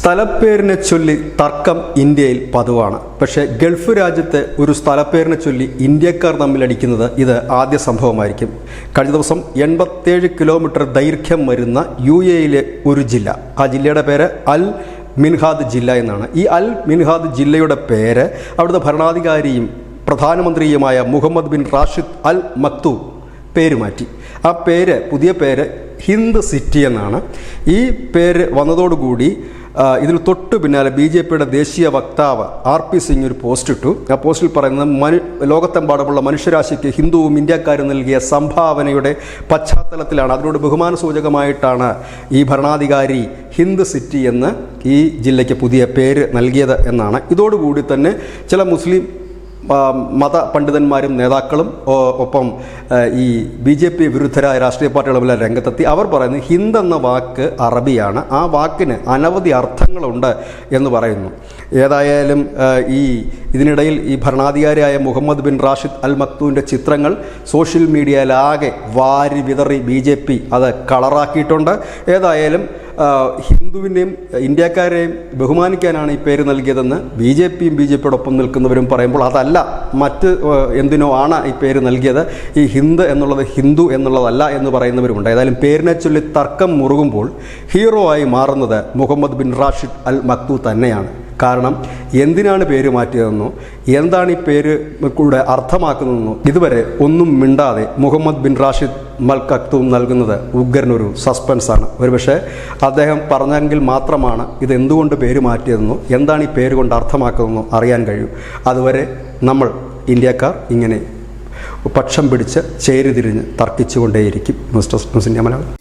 സ്ഥലപ്പേരിനെ ചൊല്ലി തർക്കം ഇന്ത്യയിൽ പതിവാണ്. പക്ഷേ ഗൾഫ് രാജ്യത്തെ ഒരു സ്ഥലപ്പേരിനെ ചൊല്ലി ഇന്ത്യക്കാർ തമ്മിലടിക്കുന്നത് ഇത് ആദ്യ സംഭവമായിരിക്കും. കഴിഞ്ഞ ദിവസം 87 കിലോമീറ്റർ ദൈർഘ്യം വരുന്ന UAE ഒരു ജില്ല, ആ ജില്ലയുടെ പേര് അൽ മിൻഹാദ് ജില്ല എന്നാണ്. ഈ അൽ മിൻഹാദ് ജില്ലയുടെ പേര് അവിടുത്തെ ഭരണാധികാരിയും പ്രധാനമന്ത്രിയുമായ Mohammed bin Rashid Al Maktoum പേര് മാറ്റി. ആ പേര്, പുതിയ പേര് ഹിന്ദ് സിറ്റി എന്നാണ്. ഈ പേര് വന്നതോടുകൂടി ഇതിൽ തൊട്ടു പിന്നാലെ BJPയുടെ ദേശീയ വക്താവ് RP സിംഗ് ഒരു പോസ്റ്റ് ഇട്ടു. ആ പോസ്റ്റിൽ പറയുന്നത് ലോകത്തെമ്പാടുമുള്ള മനുഷ്യരാശിക്ക് ഹിന്ദുവും ഇന്ത്യക്കാരും നൽകിയ സംഭാവനയുടെ പശ്ചാത്തലത്തിലാണ്, അതിനോട് ബഹുമാന സൂചകമായിട്ടാണ് ഈ ഭരണാധികാരി ഹിന്ദ് സിറ്റി എന്ന് ഈ ജില്ലയ്ക്ക് പുതിയ പേര് നൽകിയത് എന്നാണ്. ഇതോടുകൂടി തന്നെ ചില മുസ്ലിം മത പണ്ഡിതന്മാരും നേതാക്കളും ഒപ്പം ഈ BJP വിരുദ്ധരായ രാഷ്ട്രീയ പാർട്ടികളുമെല്ലാം രംഗത്തെത്തി. അവർ പറയുന്നത് ഹിന്ദ് എന്ന വാക്ക് അറബിയാണ്, ആ വാക്കിന് അനവധി അർത്ഥങ്ങളുണ്ട് എന്ന് പറയുന്നു. ഏതായാലും ഇതിനിടയിൽ ഈ ഭരണാധികാരിയായ മുഹമ്മദ് ബിൻ റാഷിദ് അൽ മക്തൂമിൻ്റെ ചിത്രങ്ങൾ സോഷ്യൽ മീഡിയയിലാകെ വാരി വിതറി BJP അത് കളറാക്കിയിട്ടുണ്ട്. ഏതായാലും ഹിന്ദുവിനെയും ഇന്ത്യക്കാരെയും ബഹുമാനിക്കാനാണ് ഈ പേര് നൽകിയതെന്ന് BJPയും BJPയോടൊപ്പം നിൽക്കുന്നവരും പറയുമ്പോൾ അതല്ല, മറ്റ് എന്തിനോ ആണ് ഈ പേര് നൽകിയത്, ഈ ഹിന്ദ് എന്നുള്ളത് ഹിന്ദു എന്നുള്ളതല്ല എന്ന് പറയുന്നവരുമുണ്ട്. ഏതായാലും പേരിനെ ചൊല്ലി തർക്കം മുറുകുമ്പോൾ ഹീറോ ആയി മാറുന്നത് Mohammed bin Rashid Al Maktoum തന്നെയാണ്. കാരണം എന്തിനാണ് പേര് മാറ്റിയതെന്നോ എന്താണ് ഈ പേര് കൂടെ അർത്ഥമാക്കുന്നതെന്നോ ഇതുവരെ ഒന്നും മിണ്ടാതെ Mohammed bin Rashid Al Maktoum നൽകുന്നത് ഉഗ്രനൊരു സസ്പെൻസാണ്. ഒരുപക്ഷെ അദ്ദേഹം പറഞ്ഞെങ്കിൽ മാത്രമാണ് ഇത് എന്തുകൊണ്ട് പേര് മാറ്റിയതെന്നോ എന്താണ് ഈ പേര് കൊണ്ട് അർത്ഥമാക്കുന്നതെന്നോ അറിയാൻ കഴിയൂ. അതുവരെ നമ്മൾ ഇന്ത്യക്കാർ ഇങ്ങനെ പക്ഷം പിടിച്ച് ചേരിതിരിഞ്ഞ് തർക്കിച്ചുകൊണ്ടേയിരിക്കും. News desk news India Malayalam.